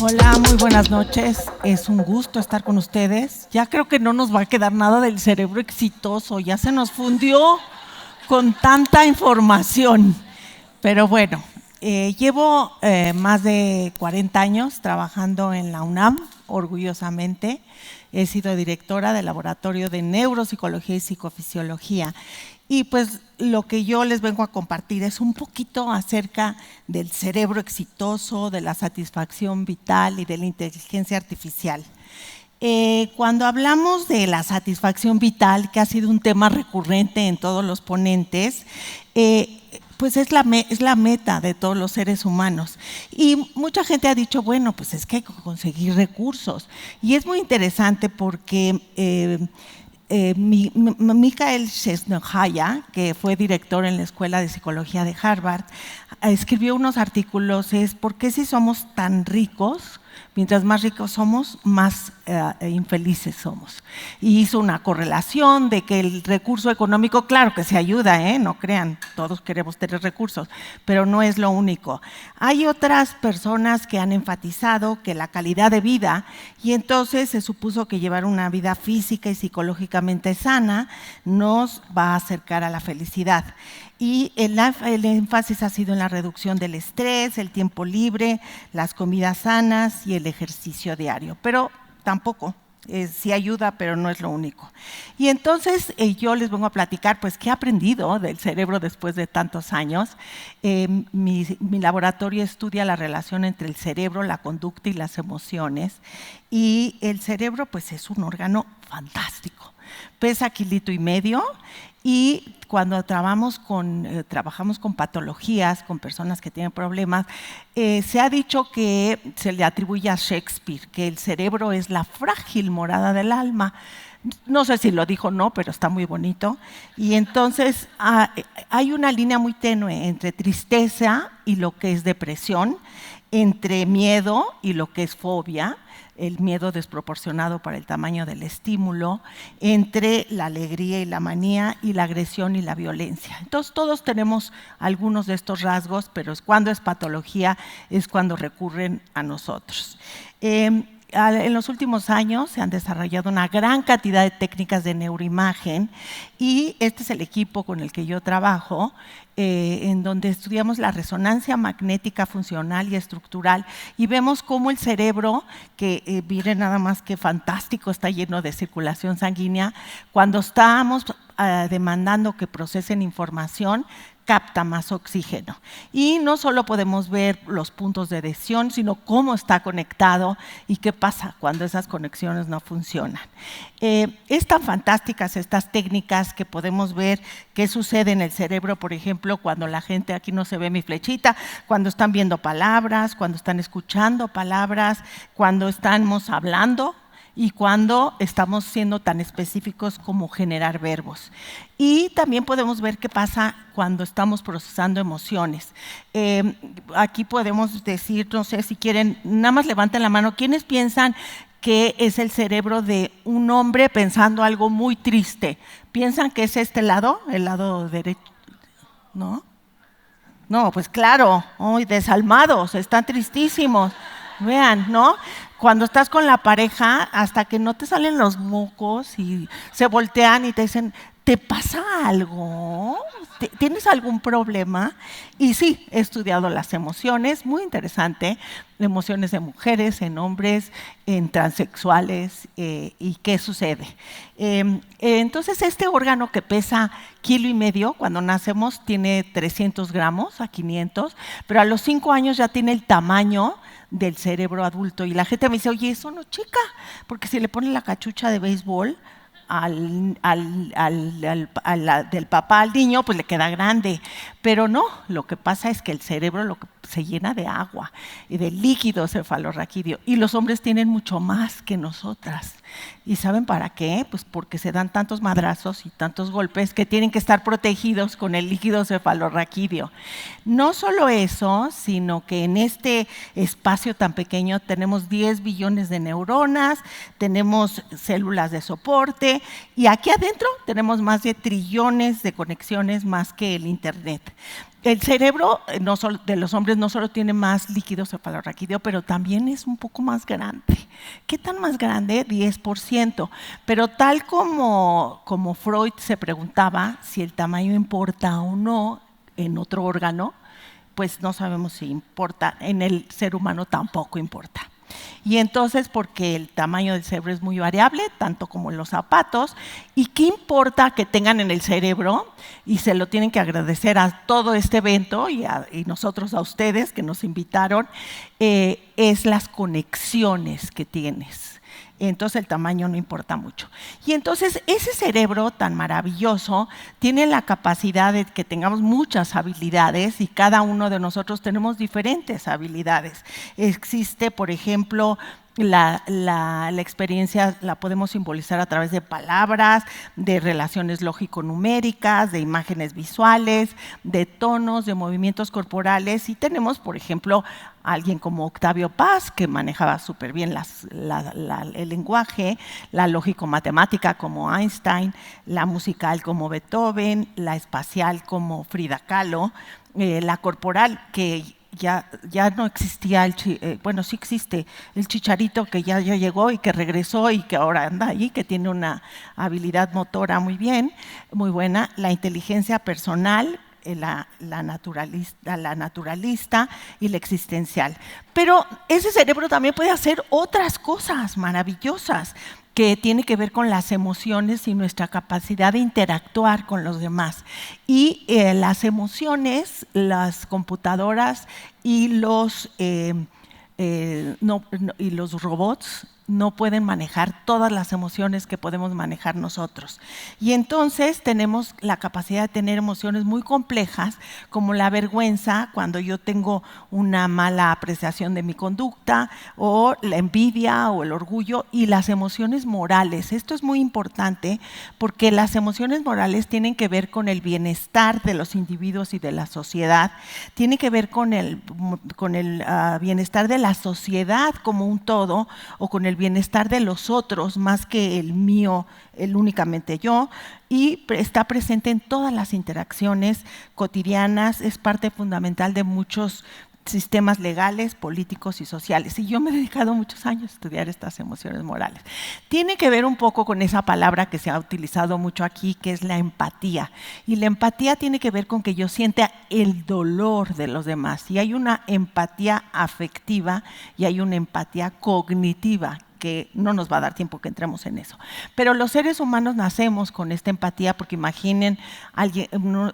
Hola, muy buenas noches. Es un gusto estar con ustedes. Ya creo que no nos va a quedar nada del cerebro exitoso. Ya se nos fundió con tanta información. Pero bueno, llevo más de 40 años trabajando en la UNAM, orgullosamente. He sido directora del Laboratorio de Neuropsicología y Psicofisiología. Y pues lo que yo les vengo a compartir es un poquito acerca del cerebro exitoso, de la satisfacción vital y de la inteligencia artificial. Cuando hablamos de la satisfacción vital, que ha sido un tema recurrente en todos los ponentes, pues es la meta de todos los seres humanos. Y mucha gente ha dicho, bueno, pues es que hay que conseguir recursos. Y es muy interesante porque Michael Csikszentmihalyi, que fue director en la Escuela de Psicología de Harvard, escribió unos artículos, es ¿por qué si somos tan ricos? Mientras más ricos somos, más infelices somos. Y hizo una correlación de que el recurso económico, claro que se ayuda, no crean, todos queremos tener recursos, pero no es lo único. Hay otras personas que han enfatizado que la calidad de vida, y entonces se supuso que llevar una vida física y psicológicamente sana nos va a acercar a la felicidad. Y el énfasis ha sido en la reducción del estrés, el tiempo libre, las comidas sanas y el ejercicio diario. Pero tampoco, sí ayuda, pero no es lo único. Y entonces yo les vengo a platicar, pues, qué he aprendido del cerebro después de tantos años. Mi laboratorio estudia la relación entre el cerebro, la conducta y las emociones. Y el cerebro, pues, es un órgano fantástico. Pesa 1,5 kilos. Y cuando trabajamos con patologías, con personas que tienen problemas, se ha dicho que se le atribuye a Shakespeare que el cerebro es la frágil morada del alma. No sé si lo dijo o no, pero está muy bonito. Y entonces hay una línea muy tenue entre tristeza y lo que es depresión, entre miedo y lo que es fobia, el miedo desproporcionado para el tamaño del estímulo, entre la alegría y la manía y la agresión y la violencia. Entonces todos tenemos algunos de estos rasgos, pero cuando es patología es cuando recurren a nosotros. En los últimos años se han desarrollado una gran cantidad de técnicas de neuroimagen y este es el equipo con el que yo trabajo, en donde estudiamos la resonancia magnética funcional y estructural y vemos cómo el cerebro, que miren nada más que fantástico, está lleno de circulación sanguínea, cuando estamos demandando que procesen información, capta más oxígeno. Y no solo podemos ver los puntos de adhesión, sino cómo está conectado y qué pasa cuando esas conexiones no funcionan. Es tan fantásticas estas técnicas que podemos ver qué sucede en el cerebro, por ejemplo, cuando la gente, aquí no se ve mi flechita, cuando están viendo palabras, cuando están escuchando palabras, cuando estamos hablando, y cuando estamos siendo tan específicos como generar verbos. Y también podemos ver qué pasa cuando estamos procesando emociones. Aquí podemos decir, no sé si quieren, nada más levanten la mano, ¿quiénes piensan que es el cerebro de un hombre pensando algo muy triste? ¿Piensan que es este lado, el lado derecho? ¿No? No, pues claro, desalmados, están tristísimos. Vean, ¿no? Cuando estás con la pareja, hasta que no te salen los mocos y se voltean y te dicen, ¿te pasa algo? ¿Tienes algún problema? Y sí, he estudiado las emociones, muy interesante, emociones de mujeres, en hombres, en transexuales y qué sucede. Entonces, este órgano que pesa 1,5 kilos, cuando nacemos tiene 300 gramos a 500, pero a los 5 años ya tiene el tamaño del cerebro adulto. Y la gente me dice, oye, eso no chica, porque si le ponen la cachucha de béisbol del papá al niño, pues le queda grande. Pero no, lo que pasa es que el cerebro se llena de agua y de líquido cefalorraquídeo. Y los hombres tienen mucho más que nosotras. ¿Y saben para qué? Pues porque se dan tantos madrazos y tantos golpes que tienen que estar protegidos con el líquido cefalorraquídeo. No solo eso, sino que en este espacio tan pequeño tenemos 10 billones de neuronas, tenemos células de soporte y aquí adentro tenemos más de trillones de conexiones más que el internet. El cerebro no solo, de los hombres no solo tiene más líquido cefalorraquídeo, pero también es un poco más grande. ¿Qué tan más grande? 10%. Pero tal como Freud se preguntaba si el tamaño importa o no en otro órgano, pues no sabemos si importa. En el ser humano tampoco importa. Y entonces, porque el tamaño del cerebro es muy variable, tanto como en los zapatos, ¿y qué importa que tengan en el cerebro? Y se lo tienen que agradecer a todo este evento y nosotros a ustedes que nos invitaron, es las conexiones que tienes. Entonces el tamaño no importa mucho. Y entonces ese cerebro tan maravilloso tiene la capacidad de que tengamos muchas habilidades y cada uno de nosotros tenemos diferentes habilidades. Existe, por ejemplo, la experiencia la podemos simbolizar a través de palabras, de relaciones lógico-numéricas, de imágenes visuales, de tonos, de movimientos corporales. Y tenemos, por ejemplo, a alguien como Octavio Paz, que manejaba súper bien el lenguaje, la lógico-matemática como Einstein, la musical como Beethoven, la espacial como Frida Kahlo, la corporal que ya no existía, bueno, sí existe el Chicharito que ya llegó y que regresó y que ahora anda ahí, que tiene una habilidad motora muy bien, muy buena, la inteligencia personal, la naturalista y la existencial. Pero ese cerebro también puede hacer otras cosas maravillosas que tiene que ver con las emociones y nuestra capacidad de interactuar con los demás. Y las emociones, las computadoras y los robots no pueden manejar todas las emociones que podemos manejar nosotros. Y entonces tenemos la capacidad de tener emociones muy complejas, como la vergüenza, cuando yo tengo una mala apreciación de mi conducta, o la envidia o el orgullo, y las emociones morales. Esto es muy importante porque las emociones morales tienen que ver con el bienestar de los individuos y de la sociedad, tienen que ver con el bienestar de la sociedad como un todo, o con el bienestar de los otros más que el mío, el únicamente yo, y está presente en todas las interacciones cotidianas, es parte fundamental de muchos sistemas legales, políticos y sociales. Y yo me he dedicado muchos años a estudiar estas emociones morales. Tiene que ver un poco con esa palabra que se ha utilizado mucho aquí, que es la empatía. Y la empatía tiene que ver con que yo sienta el dolor de los demás. Y hay una empatía afectiva y hay una empatía cognitiva, que no nos va a dar tiempo que entremos en eso. Pero los seres humanos nacemos con esta empatía, porque imaginen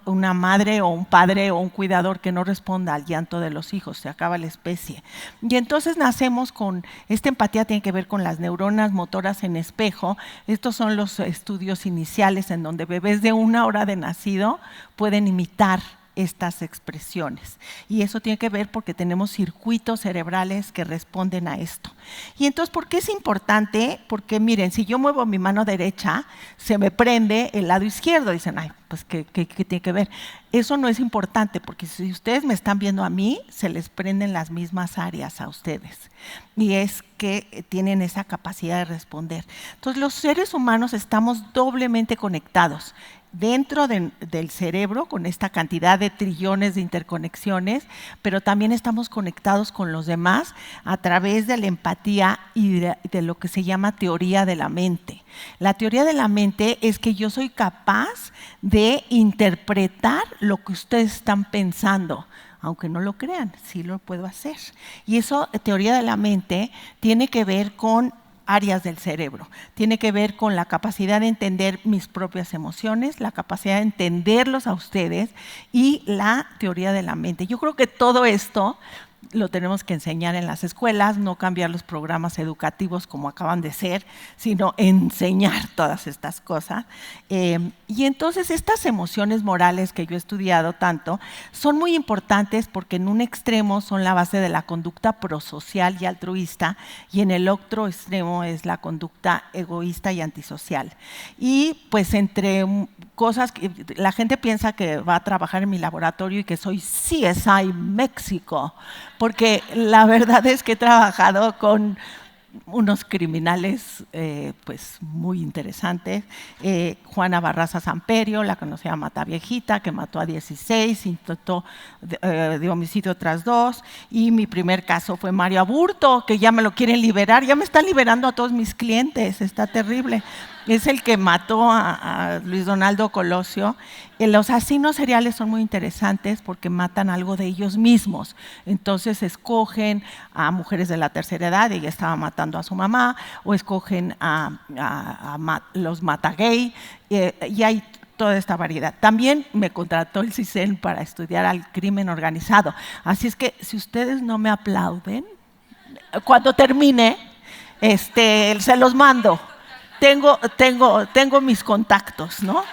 una madre o un padre o un cuidador que no responda al llanto de los hijos, se acaba la especie. Y entonces nacemos con esta empatía, tiene que ver con las neuronas motoras en espejo. Estos son los estudios iniciales en donde bebés de 1 hora de nacido pueden imitar estas expresiones. Y eso tiene que ver porque tenemos circuitos cerebrales que responden a esto. Y entonces, ¿por qué es importante? Porque miren, si yo muevo mi mano derecha, se me prende el lado izquierdo. Dicen, ay, pues ¿qué tiene que ver? Eso no es importante, porque si ustedes me están viendo a mí, se les prenden las mismas áreas a ustedes. Y es que tienen esa capacidad de responder. Entonces, los seres humanos estamos doblemente conectados dentro del cerebro con esta cantidad de trillones de interconexiones, pero también estamos conectados con los demás a través de la empatía y de lo que se llama teoría de la mente. La teoría de la mente es que yo soy capaz de interpretar lo que ustedes están pensando. Aunque no lo crean, sí lo puedo hacer. Y eso, teoría de la mente, tiene que ver con áreas del cerebro. Tiene que ver con la capacidad de entender mis propias emociones, la capacidad de entenderlos a ustedes y la teoría de la mente. Yo creo que todo esto lo tenemos que enseñar en las escuelas, no cambiar los programas educativos como acaban de ser, sino enseñar todas estas cosas. Y entonces estas emociones morales que yo he estudiado tanto son muy importantes porque en un extremo son la base de la conducta prosocial y altruista, y en el otro extremo es la conducta egoísta y antisocial. Y pues entre cosas que la gente piensa que va a trabajar en mi laboratorio y que soy CSI México, porque la verdad es que he trabajado con unos criminales pues muy interesantes. Juana Barraza Samperio, la conocida Mataviejita, que mató a 16, intentó de homicidio tras 2. Y mi primer caso fue Mario Aburto, que ya me lo quieren liberar, ya me están liberando a todos mis clientes, está terrible. Es el que mató a Luis Donaldo Colosio. Los asesinos seriales son muy interesantes porque matan algo de ellos mismos. Entonces escogen a mujeres de la tercera edad, ella estaba matando a su mamá, o escogen a los matagay, y hay toda esta variedad. También me contrató el CISEN para estudiar al crimen organizado. Así es que si ustedes no me aplauden, cuando termine, se los mando. Tengo mis contactos, ¿no?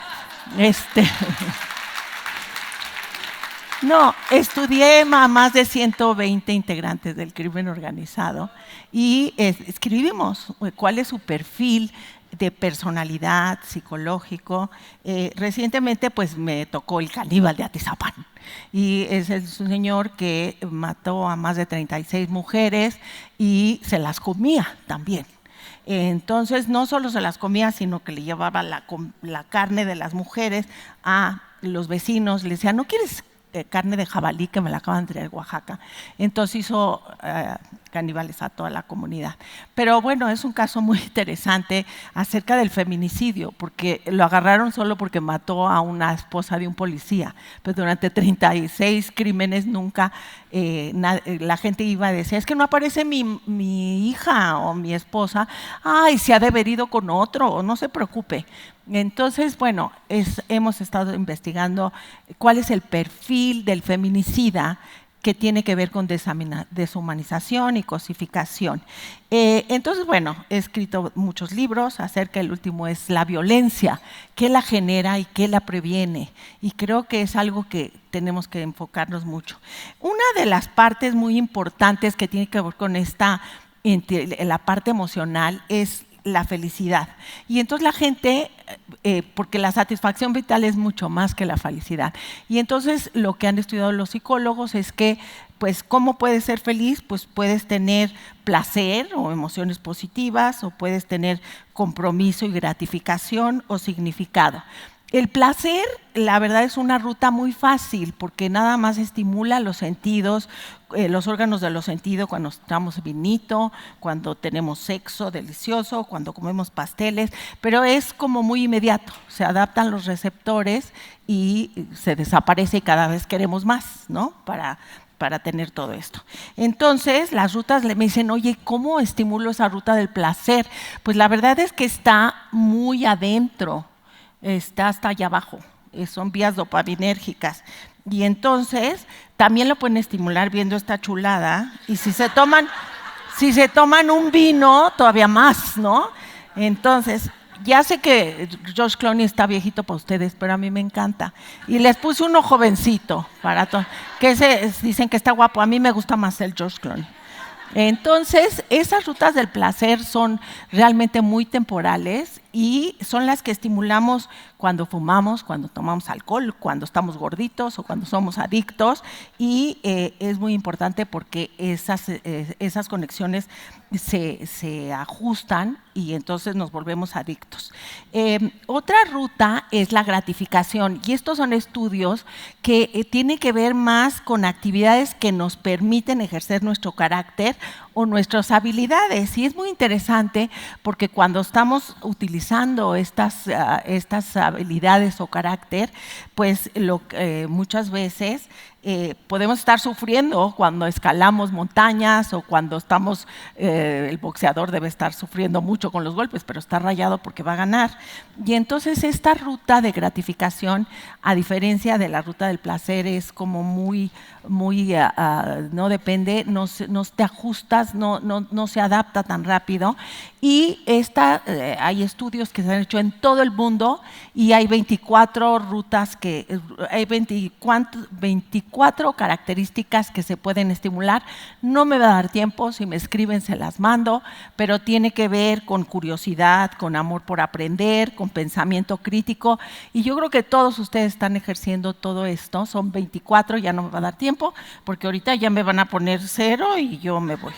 No, estudié a más de 120 integrantes del crimen organizado y escribimos cuál es su perfil de personalidad, psicológico. Recientemente pues me tocó el caníbal de Atizapán y es un señor que mató a más de 36 mujeres y se las comía también. Entonces no solo se las comía, sino que le llevaba la carne de las mujeres a los vecinos, le decía, ¿no quieres carne de jabalí que me la acaban de traer de Oaxaca? Entonces hizo caníbales a toda la comunidad. Pero bueno, es un caso muy interesante acerca del feminicidio, porque lo agarraron solo porque mató a una esposa de un policía, pero durante 36 crímenes nunca la gente iba a decir, es que no aparece mi hija o mi esposa, ay, se ha de haber ido con otro, no se preocupe. Entonces, bueno, hemos estado investigando cuál es el perfil del feminicida que tiene que ver con deshumanización y cosificación. Entonces, bueno, he escrito muchos libros acerca, el último es la violencia, qué la genera y qué la previene, y creo que es algo que tenemos que enfocarnos mucho. Una de las partes muy importantes que tiene que ver con la parte emocional es la felicidad. Y entonces la gente, porque la satisfacción vital es mucho más que la felicidad. Y entonces lo que han estudiado los psicólogos es que, pues, ¿cómo puedes ser feliz? Pues puedes tener placer o emociones positivas, o puedes tener compromiso y gratificación o significado. El placer, la verdad, es una ruta muy fácil porque nada más estimula los sentidos, los órganos de los sentidos cuando tomamos vinito, cuando tenemos sexo delicioso, cuando comemos pasteles, pero es como muy inmediato, se adaptan los receptores y se desaparece y cada vez queremos más, ¿no? Para tener todo esto. Entonces, las rutas me dicen, oye, ¿cómo estimulo esa ruta del placer? Pues la verdad es que está muy adentro. Está hasta allá abajo, son vías dopaminérgicas. Y entonces también lo pueden estimular viendo esta chulada. Y si se toman un vino, todavía más, ¿no? Entonces, ya sé que George Clooney está viejito para ustedes, pero a mí me encanta. Y les puse uno jovencito, que dicen que está guapo. A mí me gusta más el George Clooney. Entonces, esas rutas del placer son realmente muy temporales y son las que estimulamos cuando fumamos, cuando tomamos alcohol, cuando estamos gorditos o cuando somos adictos, y es muy importante porque esas conexiones se ajustan y entonces nos volvemos adictos. Otra ruta es la gratificación, y estos son estudios que tienen que ver más con actividades que nos permiten ejercer nuestro carácter o nuestras habilidades, y es muy interesante porque cuando estamos utilizando estas habilidades o carácter, pues muchas veces podemos estar sufriendo cuando escalamos montañas o cuando estamos, el boxeador debe estar sufriendo mucho con los golpes, pero está rayado porque va a ganar. Y entonces esta ruta de gratificación, a diferencia de la ruta del placer, es como muy no depende, no te ajustas, no se adapta tan rápido. Y hay estudios que se han hecho en todo el mundo y hay 24 rutas hay 24 características que se pueden estimular. No me va a dar tiempo, si me escriben se las mando, pero tiene que ver con curiosidad, con amor por aprender, con pensamiento crítico, y yo creo que todos ustedes están ejerciendo todo esto. Son 24, ya no me va a dar tiempo, porque ahorita ya me van a poner 0 y yo me voy.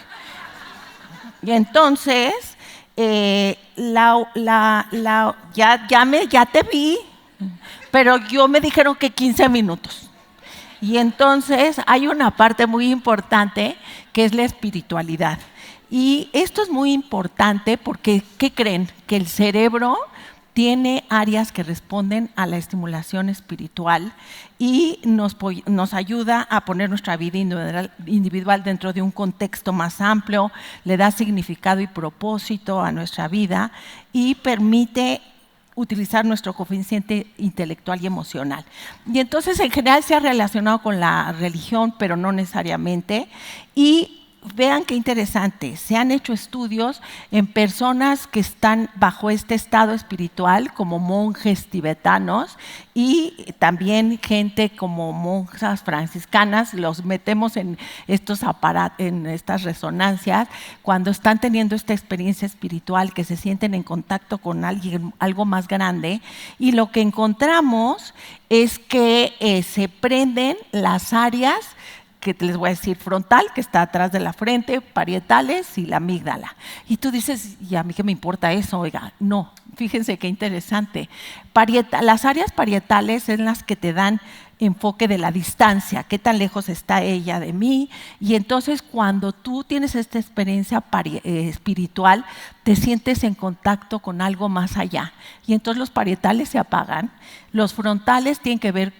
Y entonces, ya te vi, pero yo me dijeron que 15 minutos. Y entonces hay una parte muy importante que es la espiritualidad. Y esto es muy importante porque, ¿qué creen? Que el cerebro tiene áreas que responden a la estimulación espiritual y nos ayuda a poner nuestra vida individual dentro de un contexto más amplio, le da significado y propósito a nuestra vida y permite utilizar nuestro coeficiente intelectual y emocional. Y entonces en general se ha relacionado con la religión, pero no necesariamente. Y vean qué interesante, se han hecho estudios en personas que están bajo este estado espiritual, como monjes tibetanos y también gente como monjas franciscanas, los metemos en estos aparatos, en estas resonancias, cuando están teniendo esta experiencia espiritual, que se sienten en contacto con alguien, algo más grande, y lo que encontramos es que se prenden las áreas que les voy a decir, frontal, que está atrás de la frente, parietales y la amígdala. Y tú dices, ¿y a mí qué me importa eso? Oiga, no, fíjense qué interesante. Las áreas parietales son las que te dan enfoque de la distancia, qué tan lejos está ella de mí. Y entonces cuando tú tienes esta experiencia espiritual, te sientes en contacto con algo más allá. Y entonces los parietales se apagan. Los frontales tienen que ver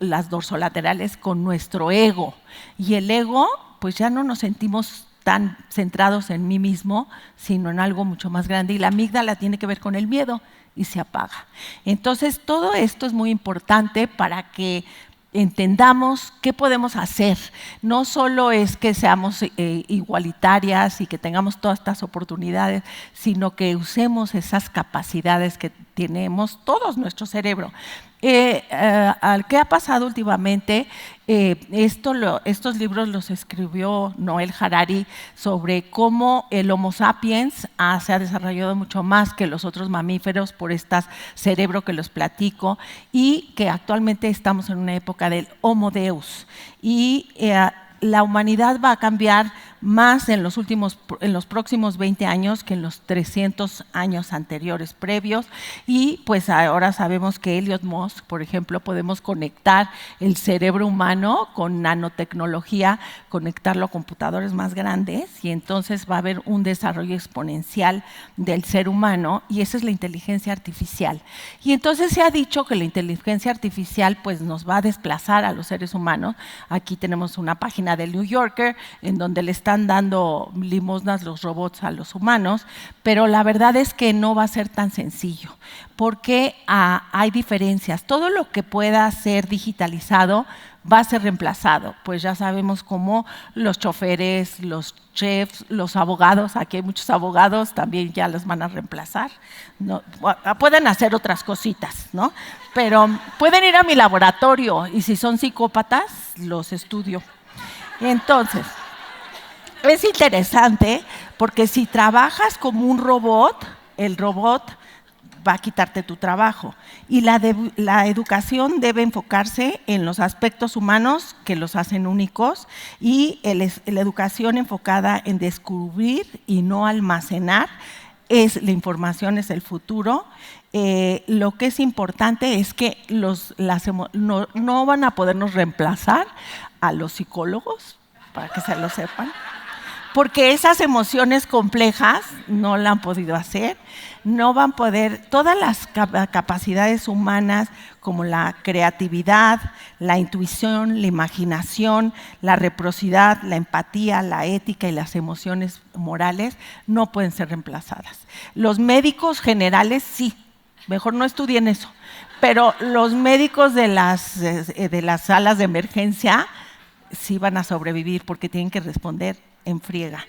las dorsolaterales con nuestro ego, y el ego, pues ya no nos sentimos tan centrados en mí mismo, sino en algo mucho más grande, y la amígdala tiene que ver con el miedo y se apaga. Entonces todo esto es muy importante para que entendamos qué podemos hacer. No solo es que seamos igualitarias y que tengamos todas estas oportunidades, sino que usemos esas capacidades que tenemos todos nuestro cerebro. Al que ha pasado últimamente, estos libros los escribió Noel Harari sobre cómo el Homo sapiens se ha desarrollado mucho más que los otros mamíferos por este cerebro que los platico, y que actualmente estamos en una época del Homo Deus, y la humanidad va a cambiar más en los próximos 20 años que en los 300 años anteriores previos. Y pues ahora sabemos que Elon Musk, por ejemplo, podemos conectar el cerebro humano con nanotecnología, conectarlo a computadores más grandes, y entonces va a haber un desarrollo exponencial del ser humano, y esa es la inteligencia artificial. Y entonces se ha dicho que la inteligencia artificial pues nos va a desplazar a los seres humanos. Aquí tenemos una página del New Yorker en donde le están dando limosnas los robots a los humanos, pero la verdad es que no va a ser tan sencillo, porque hay diferencias. Todo lo que pueda ser digitalizado va a ser reemplazado, pues ya sabemos cómo los choferes, los chefs, los abogados, aquí hay muchos abogados, también ya los van a reemplazar. No, pueden hacer otras cositas, ¿no? Pero pueden ir a mi laboratorio, y si son psicópatas, los estudio. Entonces, es interesante porque si trabajas como un robot, el robot va a quitarte tu trabajo. Y la educación debe enfocarse en los aspectos humanos que los hacen únicos, y la educación enfocada en descubrir y no almacenar. La información es el futuro. Lo que es importante es que no van a podernos reemplazar a los psicólogos, para que se lo sepan, porque esas emociones complejas no la han podido hacer. No van a poder, todas las capacidades humanas como la creatividad, la intuición, la imaginación, la reciprocidad, la empatía, la ética y las emociones morales no pueden ser reemplazadas. Los médicos generales sí, mejor no estudien eso, pero los médicos de las salas de emergencia sí van a sobrevivir, porque tienen que responder en friega.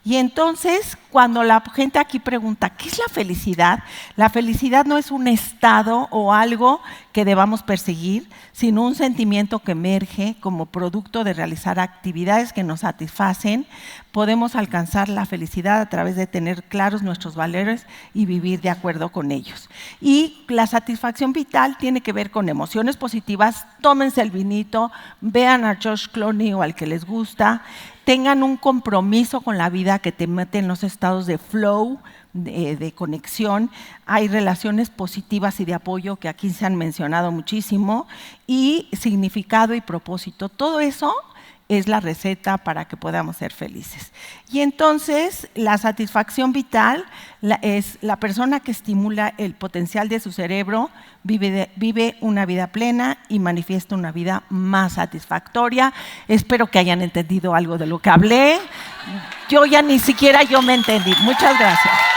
Y entonces, cuando la gente aquí pregunta, ¿qué es la felicidad? La felicidad no es un estado o algo que debamos perseguir, sino un sentimiento que emerge como producto de realizar actividades que nos satisfacen. Podemos alcanzar la felicidad a través de tener claros nuestros valores y vivir de acuerdo con ellos. Y la satisfacción vital tiene que ver con emociones positivas. Tómense el vinito, vean a George Clooney o al que les gusta, tengan un compromiso con la vida que te mete en los estados de flow, de conexión. Hay relaciones positivas y de apoyo que aquí se han mencionado muchísimo, y significado y propósito. Todo eso es la receta para que podamos ser felices. Y entonces, la satisfacción vital es la persona que estimula el potencial de su cerebro, vive una vida plena y manifiesta una vida más satisfactoria. Espero que hayan entendido algo de lo que hablé. Yo ya ni siquiera yo me entendí. Muchas gracias.